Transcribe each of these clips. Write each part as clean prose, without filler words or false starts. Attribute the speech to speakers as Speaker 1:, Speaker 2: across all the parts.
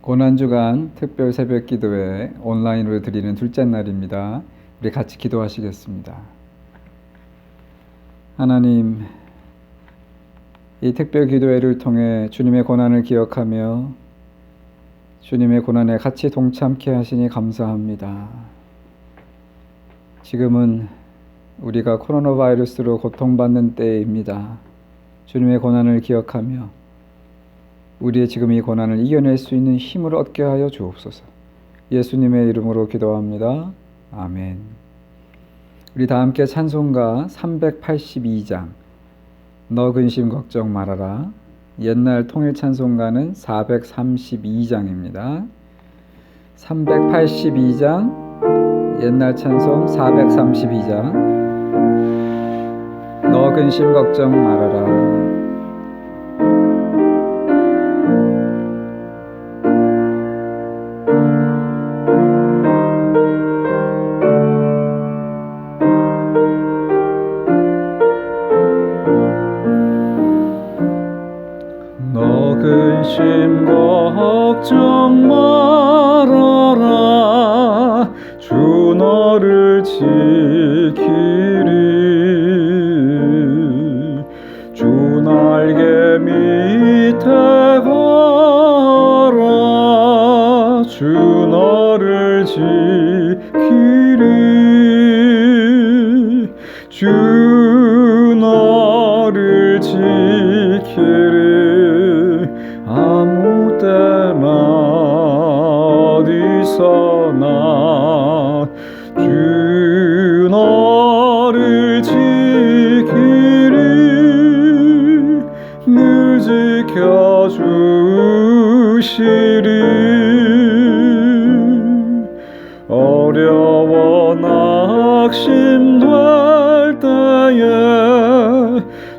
Speaker 1: 고난주간 특별 새벽 기도회 온라인으로 드리는 둘째 날입니다. 우리 같이 기도하시겠습니다. 하나님, 이 특별 기도회를 통해 주님의 고난을 기억하며 주님의 고난에 같이 동참케 하시니 감사합니다. 지금은 우리가 코로나 바이러스로 고통받는 때입니다. 주님의 고난을 기억하며 우리의 지금 이 고난을 이겨낼 수 있는 힘을 얻게 하여 주옵소서. 예수님의 이름으로 기도합니다. 아멘. 우리 다 함께 찬송가 382장 너 근심 걱정 말아라. 옛날 통일 찬송가는 432장입니다. 382장 옛날 찬송 432장 너 근심 걱정 말아라.
Speaker 2: 근심 걱정 말아라. 주 너를 지키리. 주 날개 밑에 거라. 주 너를 지키리. 주 너를 지키리. 아무 때나 어디서나 주 너를 지키리. 늘 지켜주시리. 어려워 낙심될 때에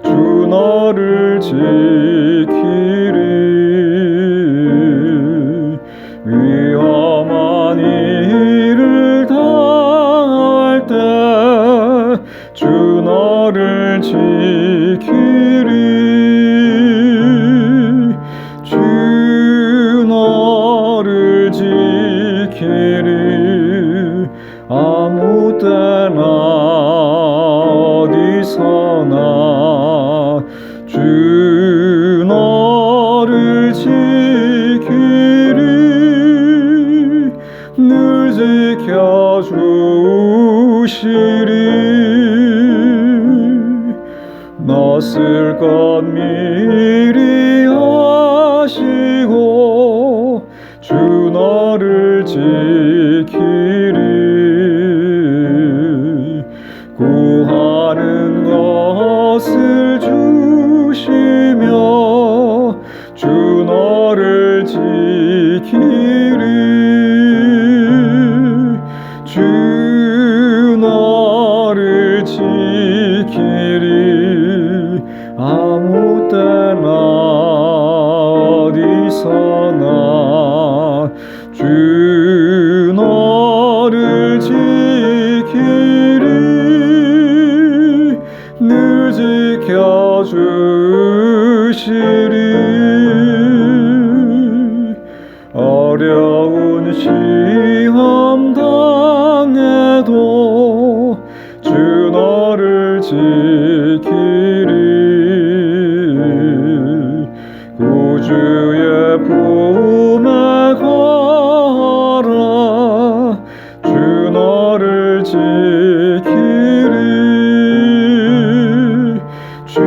Speaker 2: 주 너를 지키리. 위험한 일을 당할 때 주 너를 지키리. 주 너를 지키리. 아무 때나 어디서나 주 너를 지키리. 늘 지켜주시리. 낯설 것 미리 하시고 주 너를 지키리. 구하는 것을 주시며 주 너를 지키리. 주 너를 지키리. 아무 때나 어디서나 주 너를 지키리. 늘 지켜주시리. 어려운 시험 당해도 주 너를 지키리. 구주의 품에 거라. 주 너를 지키리. 주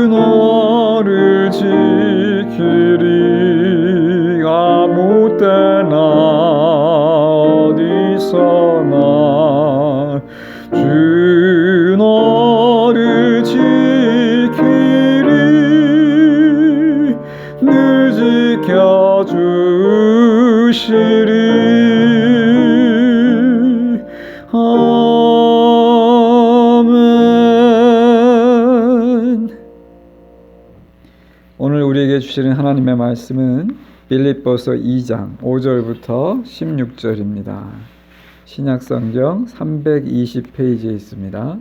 Speaker 2: 너를 지키리. 아무 때나 어디서나 주 너를 지키리. 늘 지켜주시리. 아멘.
Speaker 1: 오늘 우리에게 주시는 하나님의 말씀은 빌립보서 2장 5절부터 16절입니다. 신약성경 320페이지에 있습니다.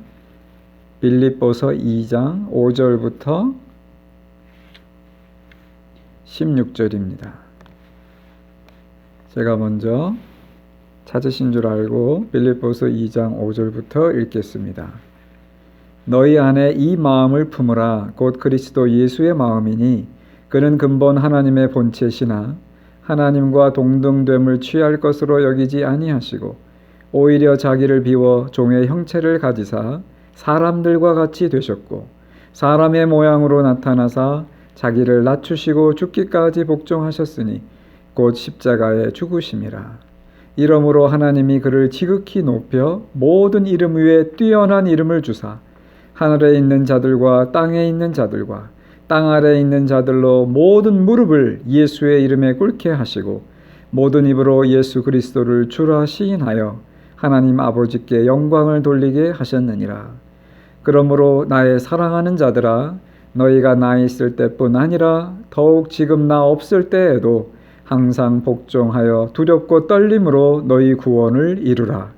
Speaker 1: 빌립보서 2장 5절부터 16절입니다. 제가 먼저 찾으신 줄 알고 빌립보서 2장 5절부터 읽겠습니다. 너희 안에 이 마음을 품으라. 곧 그리스도 예수의 마음이니 그는 근본 하나님의 본체시나 하나님과 동등됨을 취할 것으로 여기지 아니하시고 오히려 자기를 비워 종의 형체를 가지사 사람들과 같이 되셨고 사람의 모양으로 나타나사 자기를 낮추시고 죽기까지 복종하셨으니 곧 십자가에 죽으심이라. 이러므로 하나님이 그를 지극히 높여 모든 이름 위에 뛰어난 이름을 주사 하늘에 있는 자들과 땅에 있는 자들과 땅 아래에 있는 자들로 모든 무릎을 예수의 이름에 꿇게 하시고 모든 입으로 예수 그리스도를 주라 시인하여 하나님 아버지께 영광을 돌리게 하셨느니라. 그러므로 나의 사랑하는 자들아, 너희가 나 있을 때뿐 아니라 더욱 지금 나 없을 때에도 항상 복종하여 두렵고 떨림으로 너희 구원을 이루라.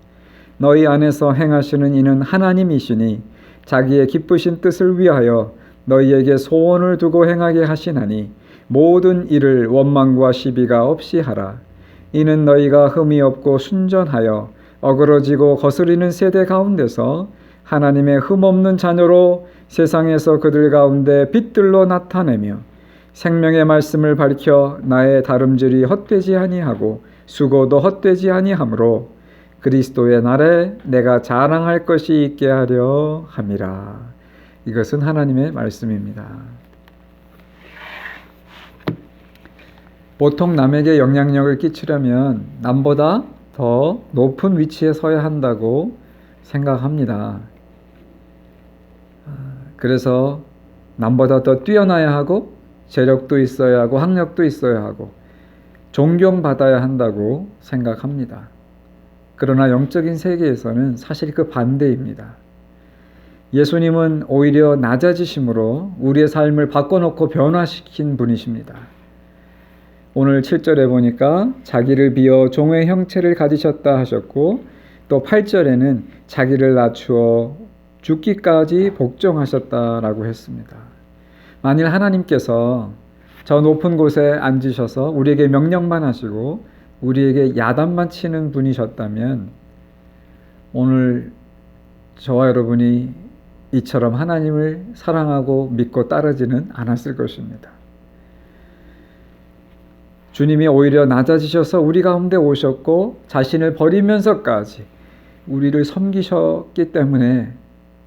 Speaker 1: 너희 안에서 행하시는 이는 하나님이시니 자기의 기쁘신 뜻을 위하여 너희에게 소원을 두고 행하게 하시나니 모든 일을 원망과 시비가 없이 하라. 이는 너희가 흠이 없고 순전하여 어그러지고 거스리는 세대 가운데서 하나님의 흠없는 자녀로 세상에서 그들 가운데 빛들로 나타내며 생명의 말씀을 밝혀 나의 다름질이 헛되지 아니하고 수고도 헛되지 아니하므로 그리스도의 날에 내가 자랑할 것이 있게 하려 함이라. 이것은 하나님의 말씀입니다. 보통 남에게 영향력을 끼치려면 남보다 더 높은 위치에 서야 한다고 생각합니다. 그래서 남보다 더 뛰어나야 하고 재력도 있어야 하고 학력도 있어야 하고 존경받아야 한다고 생각합니다. 그러나 영적인 세계에서는 사실 그 반대입니다. 예수님은 오히려 낮아지심으로 우리의 삶을 바꿔놓고 변화시킨 분이십니다. 오늘 7절에 보니까 자기를 비어 종의 형체를 가지셨다 하셨고 또 8절에는 자기를 낮추어 죽기까지 복종하셨다라고 했습니다. 만일 하나님께서 저 높은 곳에 앉으셔서 우리에게 명령만 하시고 우리에게 야단만 치는 분이셨다면 오늘 저와 여러분이 이처럼 하나님을 사랑하고 믿고 따르지는 않았을 것입니다. 주님이 오히려 낮아지셔서 우리 가운데 오셨고 자신을 버리면서까지 우리를 섬기셨기 때문에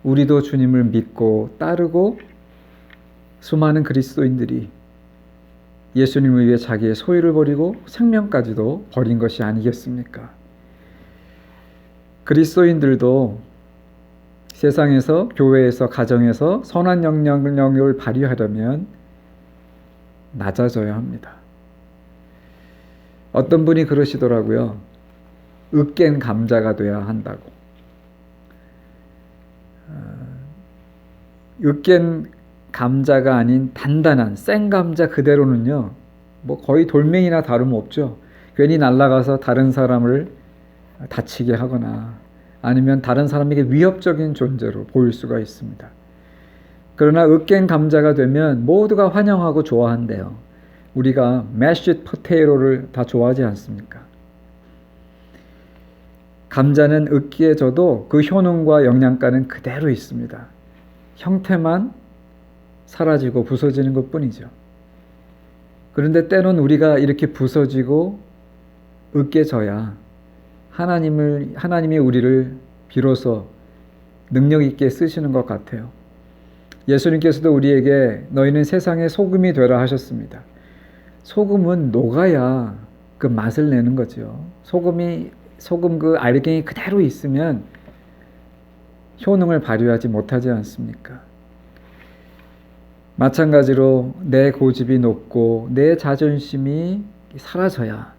Speaker 1: 우리도 주님을 믿고 따르고 수많은 그리스도인들이 예수님을 위해 자기의 소유를 버리고 생명까지도 버린 것이 아니겠습니까? 그리스도인들도 세상에서, 교회에서, 가정에서 선한 영향력을 발휘하려면 낮아져야 합니다. 어떤 분이 그러시더라고요. 으깬 감자가 돼야 한다고. 으깬 감자가 아닌 단단한 생감자 그대로는요, 뭐 거의 돌멩이나 다름없죠. 괜히 날아가서 다른 사람을 다치게 하거나 아니면 다른 사람에게 위협적인 존재로 보일 수가 있습니다. 그러나 으깬 감자가 되면 모두가 환영하고 좋아한대요. 우리가 mashed potato를 다 좋아하지 않습니까? 감자는 으깨져도 그 효능과 영양가는 그대로 있습니다. 형태만 사라지고 부서지는 것뿐이죠. 그런데 때론 우리가 이렇게 부서지고 으깨져야 하나님이 우리를 비로소 능력 있게 쓰시는 것 같아요. 예수님께서도 우리에게 너희는 세상의 소금이 되라 하셨습니다. 소금은 녹아야 그 맛을 내는 거죠. 소금 그 알갱이 그대로 있으면 효능을 발휘하지 못하지 않습니까? 마찬가지로 내 고집이 높고 내 자존심이 사라져야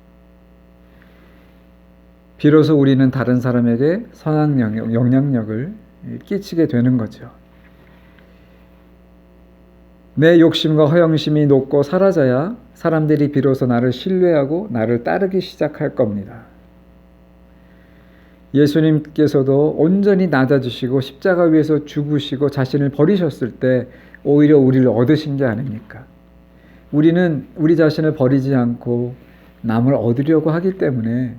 Speaker 1: 비로소 우리는 다른 사람에게 선한 영향력을 끼치게 되는 거죠. 내 욕심과 허영심이 녹고 사라져야 사람들이 비로소 나를 신뢰하고 나를 따르기 시작할 겁니다. 예수님께서도 온전히 낮아지시고 십자가 위에서 죽으시고 자신을 버리셨을 때 오히려 우리를 얻으신 게 아닙니까? 우리는 우리 자신을 버리지 않고 남을 얻으려고 하기 때문에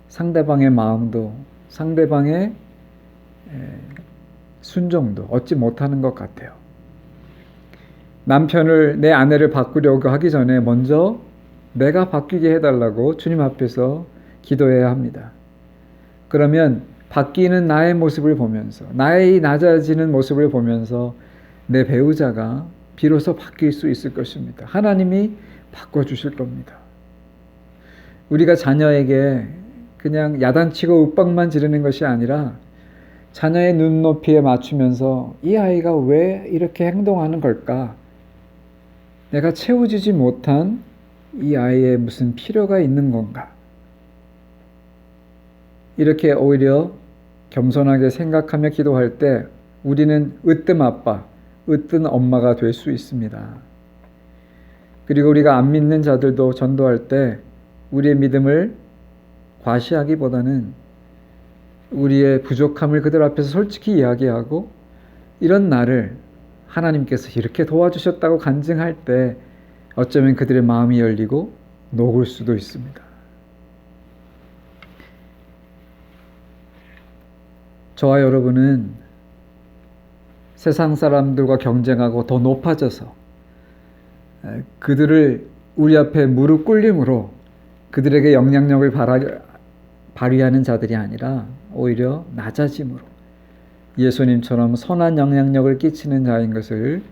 Speaker 1: 상대방의 마음도 상대방의 순종도 얻지 못하는 것 같아요. 남편을 내 아내를 바꾸려고 하기 전에 먼저 내가 바뀌게 해달라고 주님 앞에서 기도해야 합니다. 그러면 바뀌는 나의 모습을 보면서 나의 낮아지는 모습을 보면서 내 배우자가 비로소 바뀔 수 있을 것입니다. 하나님이 바꿔주실 겁니다. 우리가 자녀에게 그냥 야단치고 윽박만 지르는 것이 아니라 자녀의 눈높이에 맞추면서 이 아이가 왜 이렇게 행동하는 걸까? 내가 채워주지 못한 이 아이의 무슨 필요가 있는 건가? 이렇게 오히려 겸손하게 생각하며 기도할 때 우리는 으뜸 아빠, 으뜸 엄마가 될 수 있습니다. 그리고 우리가 안 믿는 자들도 전도할 때 우리의 믿음을 과시하기보다는 우리의 부족함을 그들 앞에서 솔직히 이야기하고 이런 나를 하나님께서 이렇게 도와주셨다고 간증할 때 어쩌면 그들의 마음이 열리고 녹을 수도 있습니다. 저와 여러분은 세상 사람들과 경쟁하고 더 높아져서 그들을 우리 앞에 무릎 꿇림으로 그들에게 영향력을 발휘하는 자들이 아니라 오히려 낮아짐으로 예수님처럼 선한 영향력을 끼치는 자인 것을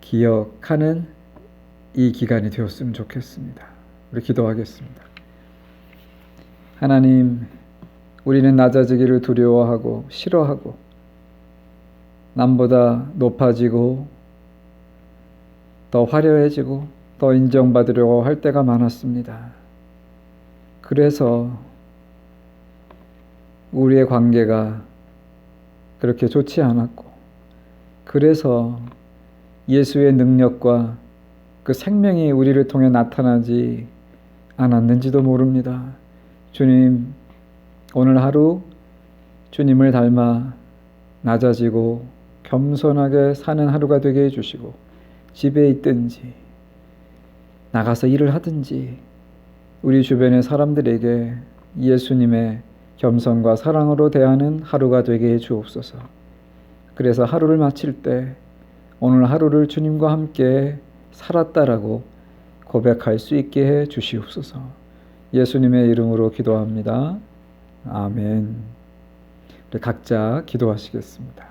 Speaker 1: 기억하는 이 기간이 되었으면 좋겠습니다. 우리 기도하겠습니다. 하나님, 우리는 낮아지기를 두려워하고 싫어하고 남보다 높아지고 더 화려해지고 더 인정받으려고 할 때가 많았습니다. 그래서 우리의 관계가 그렇게 좋지 않았고 그래서 예수의 능력과 그 생명이 우리를 통해 나타나지 않았는지도 모릅니다. 주님, 오늘 하루 주님을 닮아 낮아지고 겸손하게 사는 하루가 되게 해주시고 집에 있든지 나가서 일을 하든지 우리 주변의 사람들에게 예수님의 겸손과 사랑으로 대하는 하루가 되게 해 주옵소서. 그래서 하루를 마칠 때 오늘 하루를 주님과 함께 살았다라고 고백할 수 있게 해 주시옵소서. 예수님의 이름으로 기도합니다. 아멘. 우리 각자 기도하시겠습니다.